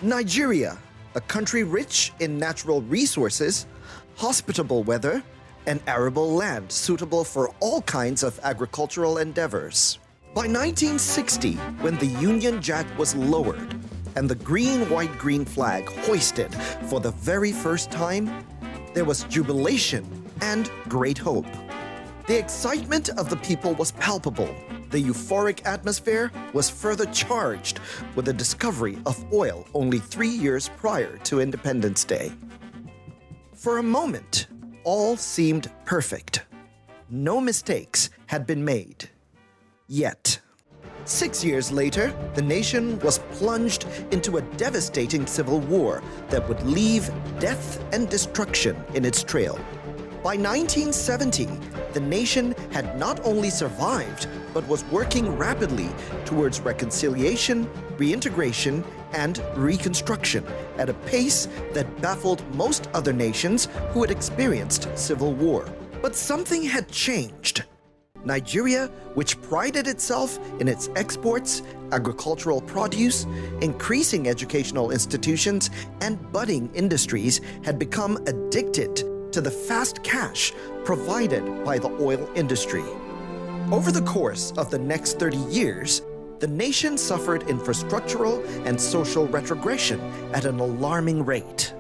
Nigeria, a country rich in natural resources, hospitable weather, and arable land suitable for all kinds of agricultural endeavors. By 1960, when the Union Jack was lowered and the green-white-green flag hoisted for the very first time, there was jubilation and great hope. The excitement of the people was palpable. The euphoric atmosphere was further charged with the discovery of oil only 3 years prior to Independence Day. For a moment, all seemed perfect. No mistakes had been made. Yet, 6 years later, the nation was plunged into a devastating civil war that would leave death and destruction in its trail. By 1970, the nation had not only survived, but was working rapidly towards reconciliation, reintegration, and reconstruction at a pace that baffled most other nations who had experienced civil war. But something had changed. Nigeria, which prided itself in its exports, agricultural produce, increasing educational institutions, and budding industries, had become addicted to the fast cash provided by the oil industry. Over the course of the next 30 years, the nation suffered infrastructural and social retrogression at an alarming rate.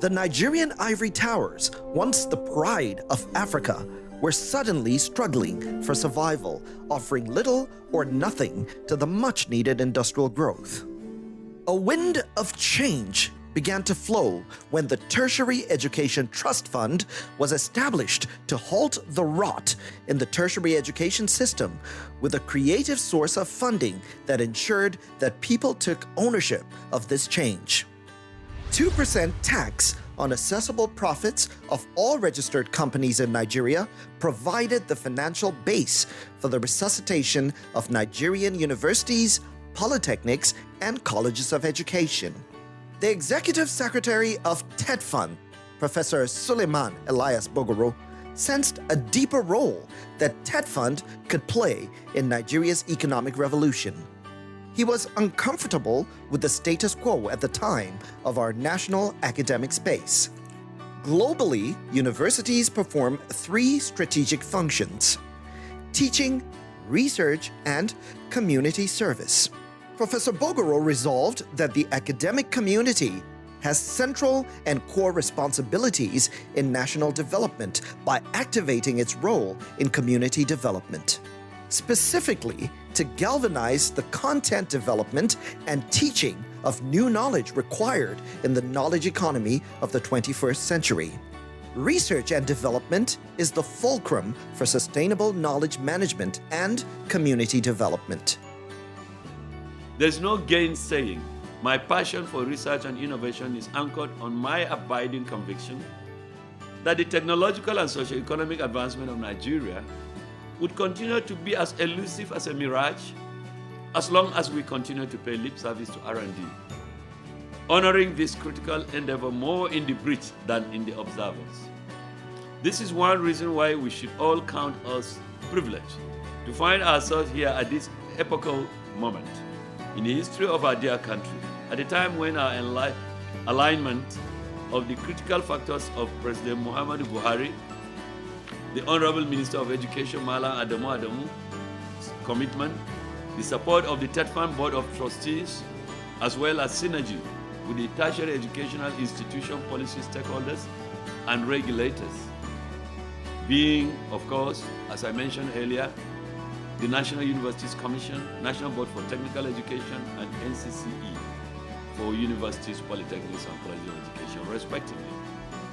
The Nigerian ivory towers, once the pride of Africa, were suddenly struggling for survival, offering little or nothing to the much-needed industrial growth. A wind of change began to flow when the Tertiary Education Trust Fund was established to halt the rot in the tertiary education system with a creative source of funding that ensured that people took ownership of this change. 2% tax on assessable profits of all registered companies in Nigeria provided the financial base for the resuscitation of Nigerian universities, polytechnics, and colleges of education. The executive secretary of TETFund, Professor Suleiman Elias Bogoro, sensed a deeper role that TETFund could play in Nigeria's economic revolution. He was uncomfortable with the status quo at the time of our national academic space. Globally, universities perform 3 strategic functions: teaching, research, and community service. Professor Bogoro resolved that the academic community has central and core responsibilities in national development by activating its role in community development, specifically to galvanize the content development and teaching of new knowledge required in the knowledge economy of the 21st century. Research and development is the fulcrum for sustainable knowledge management and community development. There's no gainsaying. My passion for research and innovation is anchored on my abiding conviction that the technological and socio-economic advancement of Nigeria would continue to be as elusive as a mirage as long as we continue to pay lip service to R&D, honoring this critical endeavor more in the breach than in the observance. This is one reason why we should all count us privileged to find ourselves here at this epochal moment in the history of our dear country, at a time when our alignment of the critical factors of President Muhammadu Buhari, the Honorable Minister of Education, Malam Adamu's commitment, the support of the TETFund Board of Trustees, as well as synergy with the tertiary educational institution policy stakeholders and regulators, being, of course, as I mentioned earlier, the National Universities Commission, National Board for Technical Education, and NCCE for universities, polytechnics, and colleges of education, respectively,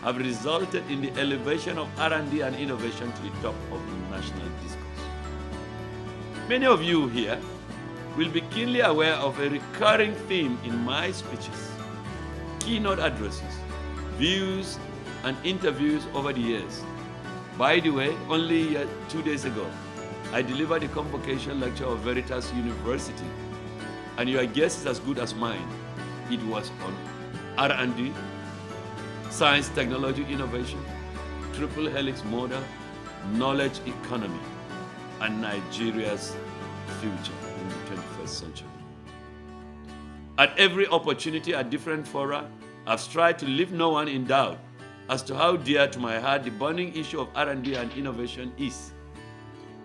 have resulted in the elevation of R&D and innovation to the top of the national discourse. Many of you here will be keenly aware of a recurring theme in my speeches, keynote addresses, views, and interviews over the years. By the way, only 2 days ago, I delivered a convocation lecture of Veritas University, and your guess is as good as mine. It was on R&D, science, technology, innovation, triple helix model, knowledge economy, and Nigeria's future in the 21st century. At every opportunity at different fora, I've tried to leave no one in doubt as to how dear to my heart the burning issue of R&D and innovation is.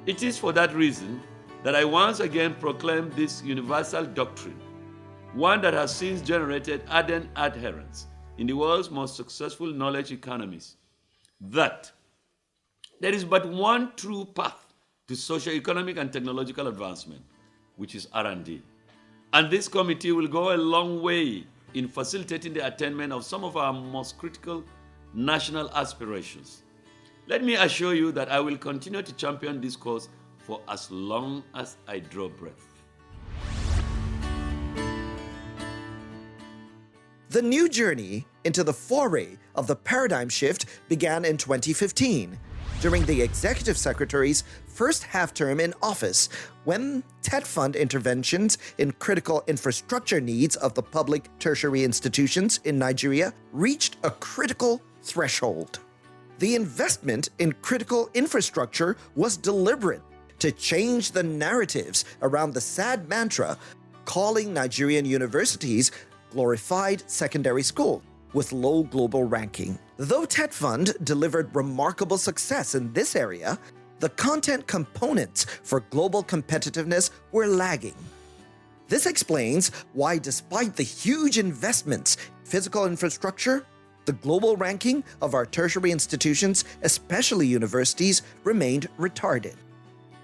It is for that reason that I once again proclaim this universal doctrine, one that has since generated ardent adherents in the world's most successful knowledge economies, that there is but one true path to socio-economic and technological advancement, which is R&D. And this committee will go a long way in facilitating the attainment of some of our most critical national aspirations. Let me assure you that I will continue to champion this cause for as long as I draw breath. The new journey into the foray of the paradigm shift began in 2015, during the Executive Secretary's first half-term in office, when TETFund interventions in critical infrastructure needs of the public tertiary institutions in Nigeria reached a critical threshold. The investment in critical infrastructure was deliberate to change the narratives around the sad mantra calling Nigerian universities glorified secondary school with low global ranking. Though TETFund delivered remarkable success in this area, the content components for global competitiveness were lagging. This explains why, despite the huge investments in physical infrastructure, the global ranking of our tertiary institutions, especially universities, remained retarded.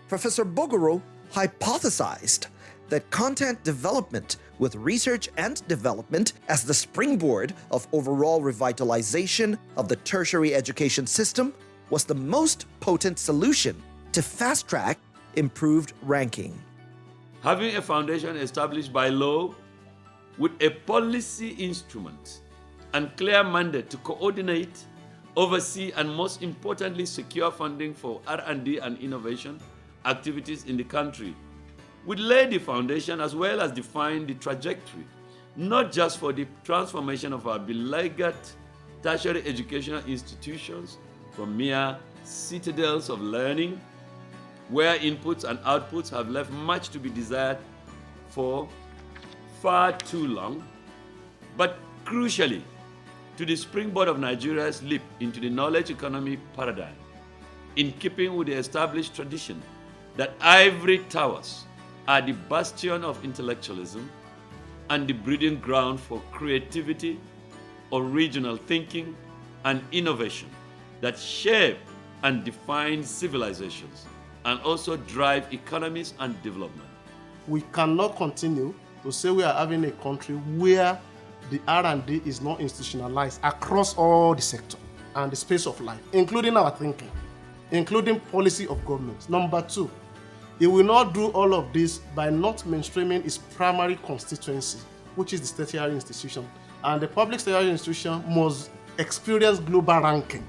Professor Bogoro hypothesized that content development with research and development as the springboard of overall revitalization of the tertiary education system was the most potent solution to fast-track improved ranking. Having a foundation established by law with a policy instrument and clear mandate to coordinate, oversee, and most importantly, secure funding for R&D and innovation activities in the country would lay the foundation as well as define the trajectory, not just for the transformation of our beleaguered tertiary educational institutions from mere citadels of learning, where inputs and outputs have left much to be desired for far too long, but crucially, to the springboard of Nigeria's leap into the knowledge economy paradigm, in keeping with the established tradition that ivory towers are the bastion of intellectualism and the breeding ground for creativity, original thinking, and innovation that shape and define civilizations and also drive economies and development. We cannot continue to say we are having a country where the R&D is not institutionalized across all the sector and the space of life, including our thinking, including policy of government. Number two, it will not do all of this by not mainstreaming its primary constituency, which is the tertiary institution. And the public tertiary institution must experience global ranking.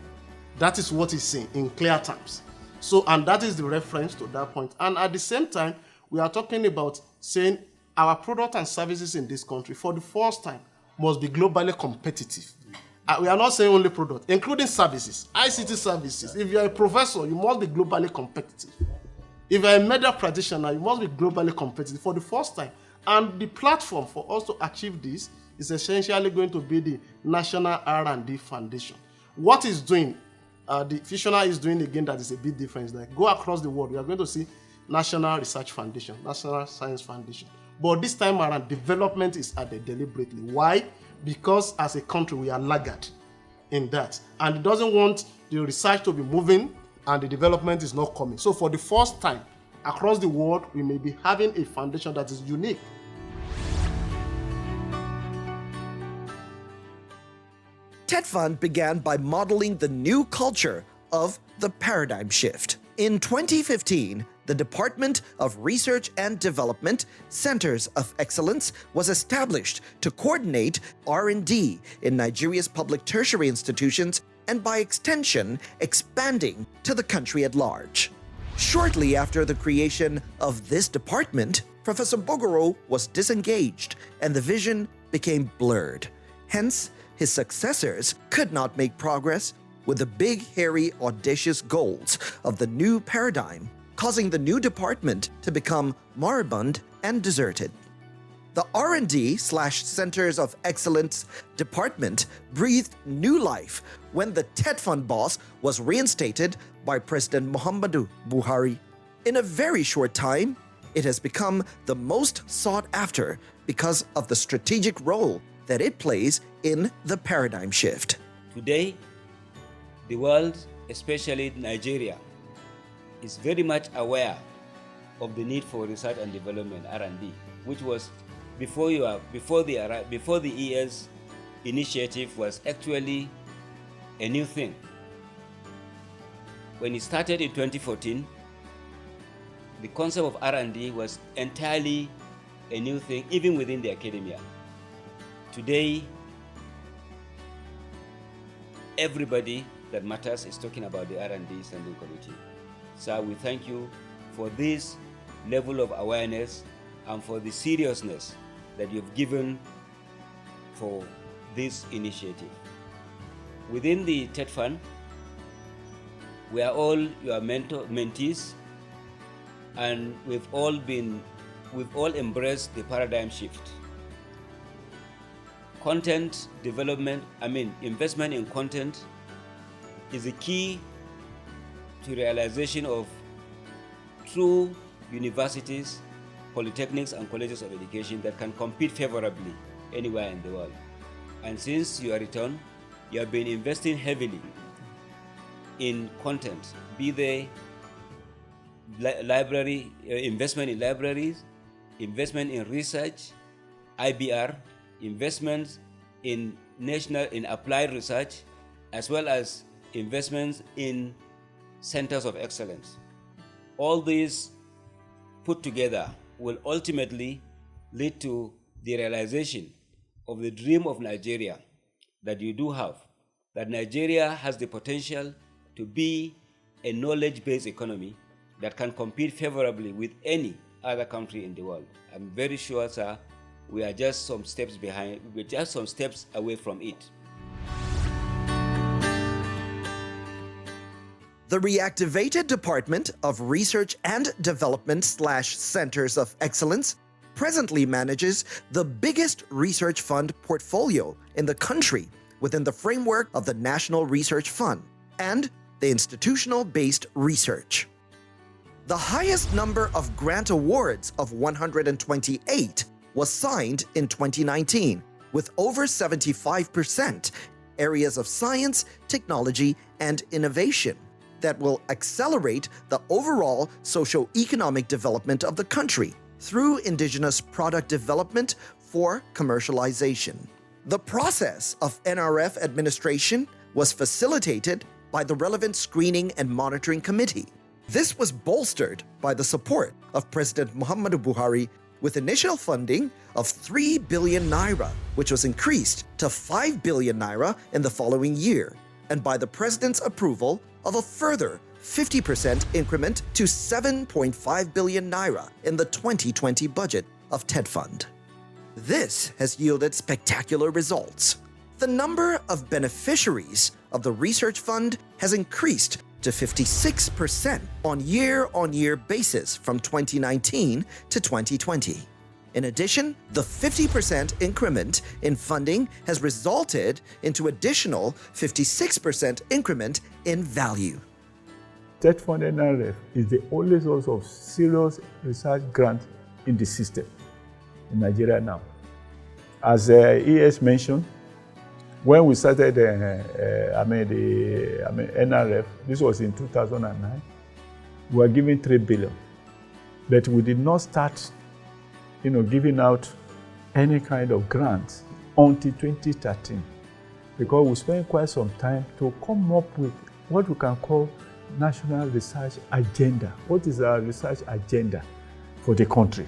That is what it's saying in clear terms. So, and that is the reference to that point. And at the same time, we are talking about saying our products and services in this country, for the first time, must be globally competitive. We are not saying only product, including services, ICT services. If you are a professor, you must be globally competitive. If you're a media practitioner, you must be globally competitive for the first time. And the platform for us to achieve this is essentially going to be the National R&D Foundation. What is doing, the Fissioner is doing again that is a big difference. Like go across the world, we are going to see National Research Foundation, National Science Foundation. But this time around, development is added deliberately. Why? Because as a country, we are laggard in that. And it doesn't want the research to be moving and the development is not coming. So for the first time across the world, we may be having a foundation that is unique. TETFund began by modeling the new culture of the paradigm shift. In 2015, the Department of Research and Development Centers of Excellence was established to coordinate R&D in Nigeria's public tertiary institutions and by extension, expanding to the country at large. Shortly after the creation of this department, Professor Bogoro was disengaged and the vision became blurred. Hence, his successors could not make progress with the big, hairy, audacious goals of the new paradigm, causing the new department to become moribund and deserted. The R&D/Centers of Excellence department breathed new life when the TETFund boss was reinstated by President Muhammadu Buhari. In a very short time, it has become the most sought after because of the strategic role that it plays in the paradigm shift. Today, the world, especially Nigeria, is very much aware of the need for research and development (R&D), which was before the ES initiative was actually a new thing. When it started in 2014, the concept of R&D was entirely a new thing, even within the academia. Today, everybody that matters is talking about the R&D Standing Committee. So we thank you for this level of awareness and for the seriousness that you've given for this initiative. Within the TETFund, we are all your mentees, and we've all embraced the paradigm shift. Content development, investment in content is a key to realization of true universities, polytechnics, and colleges of education that can compete favorably anywhere in the world. And since your return, you have been investing heavily in content, be they library, investment in libraries, investment in research, IBR, investments in applied research, as well as investments in centers of excellence. All these put together will ultimately lead to the realization of the dream of Nigeria that you do have, that Nigeria has the potential to be a knowledge-based economy that can compete favorably with any other country in the world. I'm very sure, sir, we are just some steps behind, we're just some steps away from it. The reactivated Department of Research and Development/Centers of Excellence presently manages the biggest research fund portfolio in the country within the framework of the National Research Fund and the institutional-based research. The highest number of grant awards of 128 was signed in 2019, with over 75% areas of science, technology, and innovation that will accelerate the overall socio-economic development of the country through indigenous product development for commercialization. The process of NRF administration was facilitated by the relevant Screening and Monitoring Committee. This was bolstered by the support of President Muhammadu Buhari with initial funding of 3 billion naira, which was increased to 5 billion naira in the following year, and by the President's approval of a further 50% increment to 7.5 billion naira in the 2020 budget of TETFund. This has yielded spectacular results. The number of beneficiaries of the research fund has increased to 56% on year-on-year basis from 2019 to 2020. In addition, the 50% increment in funding has resulted into additional 56% increment in value. TETFund NRF is the only source of serious research grant in the system in Nigeria now. As ES mentioned, when we started NRF, this was in 2009, we were given 3 billion, but we did not start giving out any kind of grants until 2013, because we spent quite some time to come up with what we can call national research agenda. What is our research agenda for the country?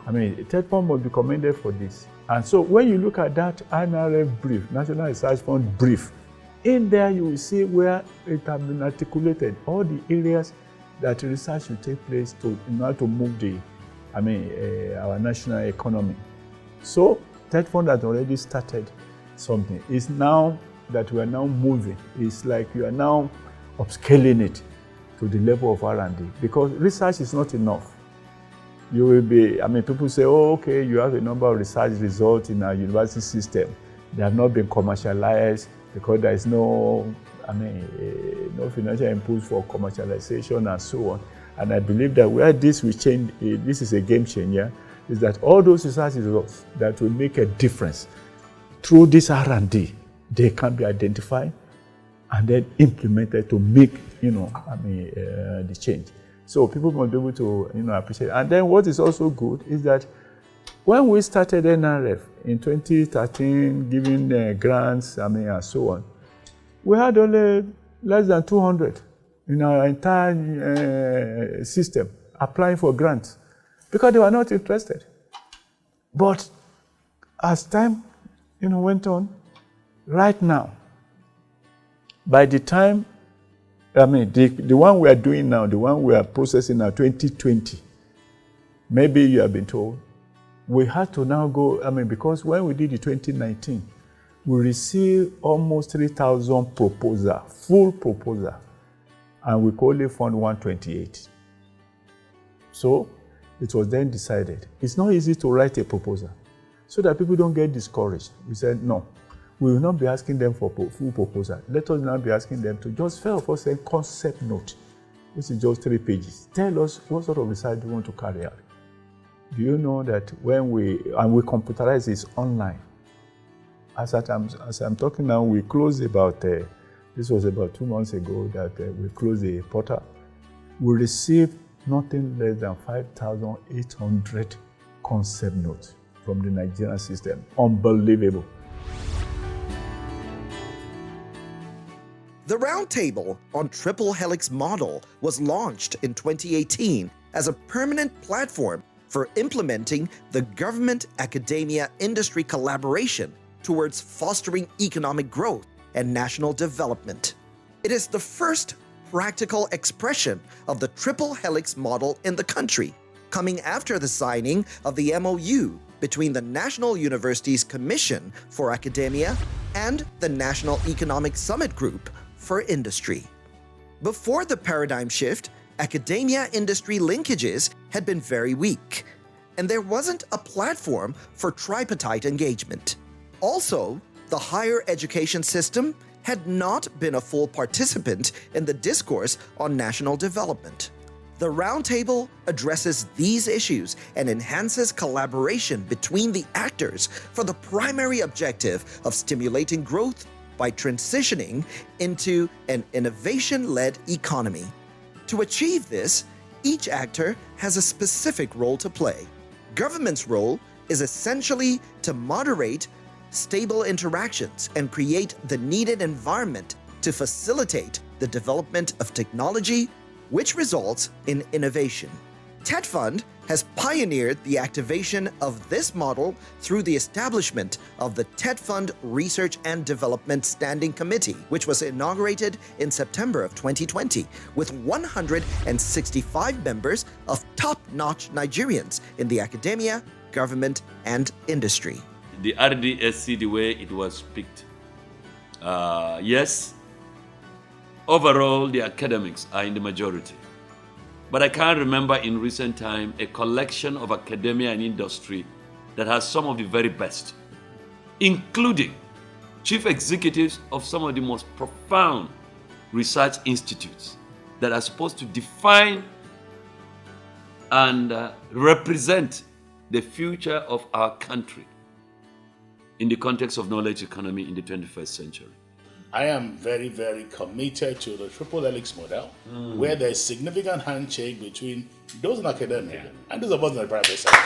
TETFund must be commended for this. And so when you look at that NRF brief, National Research Fund brief, in there you will see where it has been articulated, all the areas that research should take place in order to move our national economy. So TETFund has already started something. It's now that we are now moving. It's like you are now upscaling it to the level of R&D, because research is not enough. you will be, I mean, people say, oh, okay, you have a number of research results in our university system. They have not been commercialized because there is no, no financial impulse for commercialization and so on. And I believe that where this will change, this is a game changer, is that all those research results that will make a difference through this R&D, they can be identified and then implemented to make, the change. So people must be able to, appreciate it. And then what is also good is that when we started NRF in 2013, giving grants, and so on, we had only less than 200 in our entire system applying for grants because they were not interested. But as time, went on, right now, by the time, the one we are doing now, the one we are processing now, 2020, maybe you have been told, we had to now go, because when we did the 2019, we received almost 3,000 proposal, full proposal, and we could only fund 128. So it was then decided, it's not easy to write a proposal so that people don't get discouraged. We said, no, we will not be asking them for full proposal. Let us now be asking them to just first of all say concept note, which is just 3 pages. Tell us what sort of research you want to carry out. Do you know that when we computerize this online, as I'm talking now, we closed about, this was about 2 months ago that we closed the portal. We received nothing less than 5,800 concept notes from the Nigerian system. Unbelievable. The Roundtable on Triple Helix Model was launched in 2018 as a permanent platform for implementing the government-academia-industry collaboration towards fostering economic growth and national development. It is the first practical expression of the Triple Helix Model in the country, coming after the signing of the MOU between the National Universities Commission for Academia and the National Economic Summit Group for Industry. Before the paradigm shift, academia-industry linkages had been very weak, and there wasn't a platform for tripartite engagement. Also, the higher education system had not been a full participant in the discourse on national development. The Roundtable addresses these issues and enhances collaboration between the actors for the primary objective of stimulating growth by transitioning into an innovation-led economy. To achieve this, each actor has a specific role to play. Government's role is essentially to moderate stable interactions and create the needed environment to facilitate the development of technology, which results in innovation. TETFund has pioneered the activation of this model through the establishment of the TETFund Research and Development Standing Committee, which was inaugurated in September of 2020, with 165 members of top-notch Nigerians in the academia, government, and industry. The RDSC, the way it was picked, yes, overall the academics are in the majority. But I can't remember in recent time a collection of academia and industry that has some of the very best, including chief executives of some of the most profound research institutes that are supposed to define and represent the future of our country in the context of knowledge economy in the 21st century. I am very, very committed to the triple helix model, where there is significant handshake between those in academia and those of us in the private sector.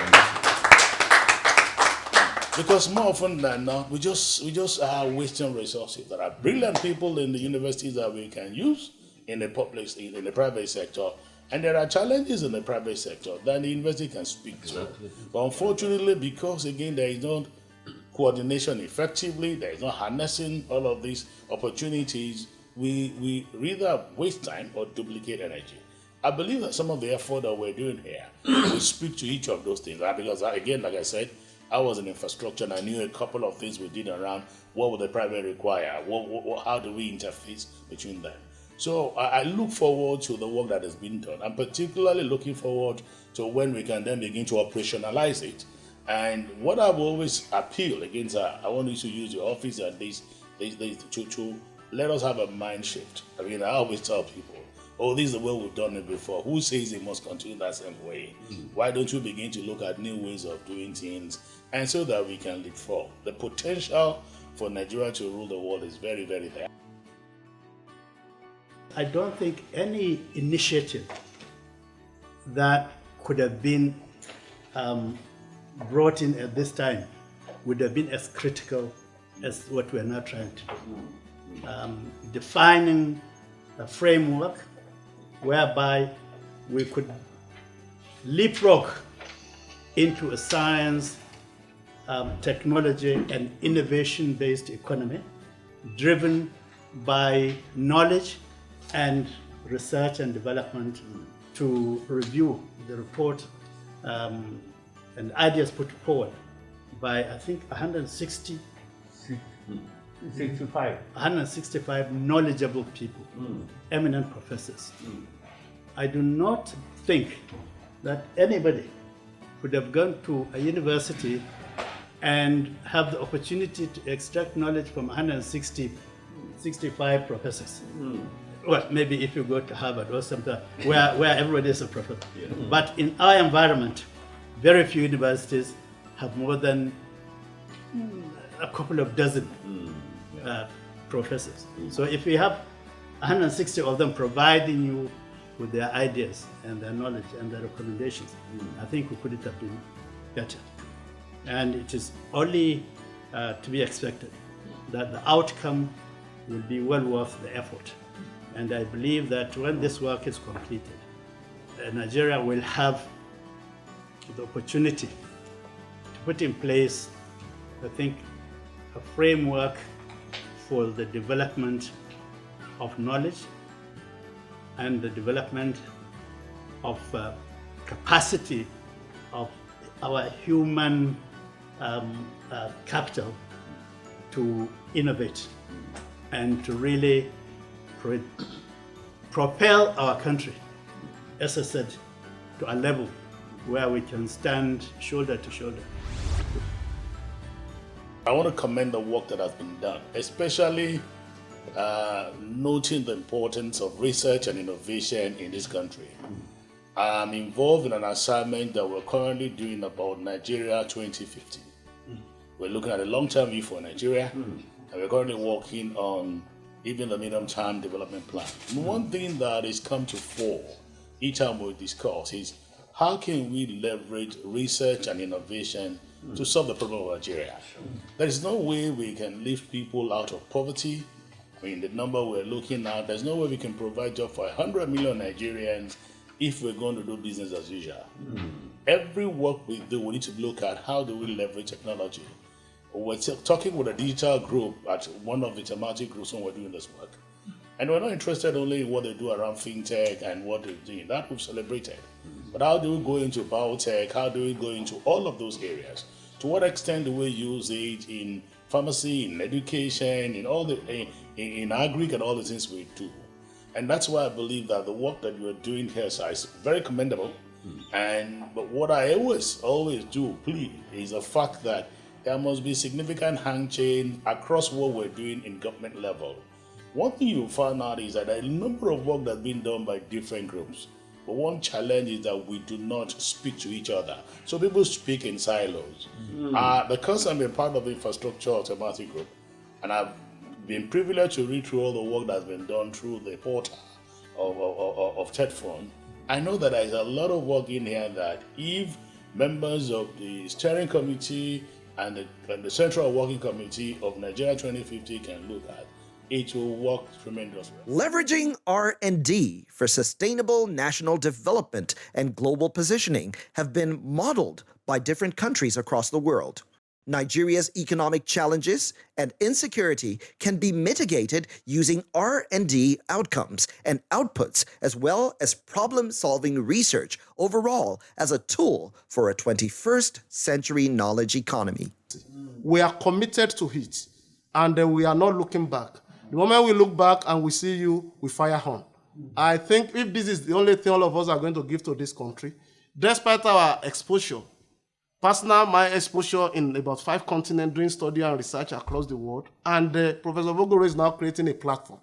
Because more often than not, we just are wasting resources. There are brilliant people in the universities that we can use in the private sector, and there are challenges in the private sector that the university can speak to. But unfortunately, because again there is no coordination effectively, there is no harnessing all of these opportunities, we either waste time or duplicate energy. I believe that some of the effort that we're doing here will speak to each of those things. Because again, like I said, I was in infrastructure and I knew a couple of things we did around what would the private require, how do we interface between them. So I look forward to the work that has been done. I'm particularly looking forward to when we can then begin to operationalize it. And what I've always appealed against, I want you to use your office and this to let us have a mind shift. I mean, I always tell people, oh, this is the way we've done it before. Who says it must continue that same way? Why don't you begin to look at new ways of doing things, and so that we can leapfrog? The potential for Nigeria to rule the world is very, very there. I don't think any initiative that could have been brought in at this time would have been as critical as what we're now trying to do. Defining a framework whereby we could leapfrog into a science, technology, and innovation-based economy driven by knowledge and research and development to review the report and ideas put forward by, I think, 165 knowledgeable people, eminent professors. I do not think that anybody could have gone to a university and have the opportunity to extract knowledge from 165 professors. Well, maybe if you go to Harvard or something where everybody is a professor. But in our environment, very few universities have more than a couple of dozen professors. So if we have 160 of them providing you with their ideas and their knowledge and their recommendations, I think we couldn't have been better. And it is only to be expected that the outcome will be well worth the effort. And I believe that when this work is completed, Nigeria will have the opportunity to put in place, I think, a framework for the development of knowledge and the development of capacity of our human capital to innovate and to really propel our country, as I said, to a level where we can stand shoulder to shoulder. I want to commend the work that has been done, especially noting the importance of research and innovation in this country. I'm involved in an assignment that we're currently doing about Nigeria 2050. We're looking at a long-term view for Nigeria, and we're currently working on even the medium-term development plan. And one thing that has come to fore each time we discuss is how can we leverage research and innovation to solve the problem of Nigeria? There is no way we can lift people out of poverty. I mean, the number we're looking at, there's no way we can provide jobs for 100 million Nigerians if we're going to do business as usual. Every work we do, we need to look at how do we leverage technology. We're talking with a digital group at one of the thematic groups when we're doing this work. And we're not interested only in what they do around fintech and what they're doing. That we've celebrated. But how do we go into biotech? How do we go into all of those areas? To what extent do we use it in pharmacy, in education, in all the in agri and all the things we do? And that's why I believe that the work that you're doing here, sir, is very commendable. But what I always do plead is the fact that there must be significant hand chain across what we're doing in government level. One thing you found out is that a number of work that's been done by different groups. But one challenge is that we do not speak to each other. So people speak in silos. Because I'm a part of the infrastructure thematic group, and I've been privileged to read through all the work that's been done through the portal of TETFund, I know that there's a lot of work in here that if members of the steering committee and the Central Working Committee of Nigeria 2050 can look at, it will work tremendously. Leveraging R&D for sustainable national development and global positioning have been modeled by different countries across the world. Nigeria's economic challenges and insecurity can be mitigated using R&D outcomes and outputs, as well as problem-solving research overall as a tool for a 21st century knowledge economy. We are committed to it, and we are not looking back. The moment we look back and we see you, we fire on. I think if this is the only thing all of us are going to give to this country, despite our exposure, personal, my exposure in about 5 continents doing study and research across the world, and Professor Vogoro is now creating a platform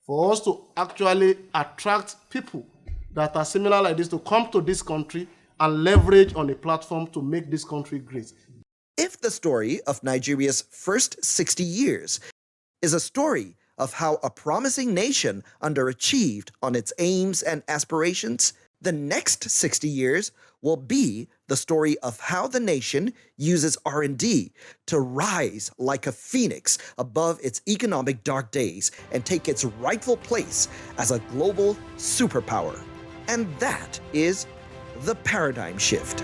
for us to actually attract people that are similar like this to come to this country and leverage on a platform to make this country great. If the story of Nigeria's first 60 years is a story of how a promising nation underachieved on its aims and aspirations, the next 60 years will be the story of how the nation uses R&D to rise like a phoenix above its economic dark days and take its rightful place as a global superpower. And that is the paradigm shift.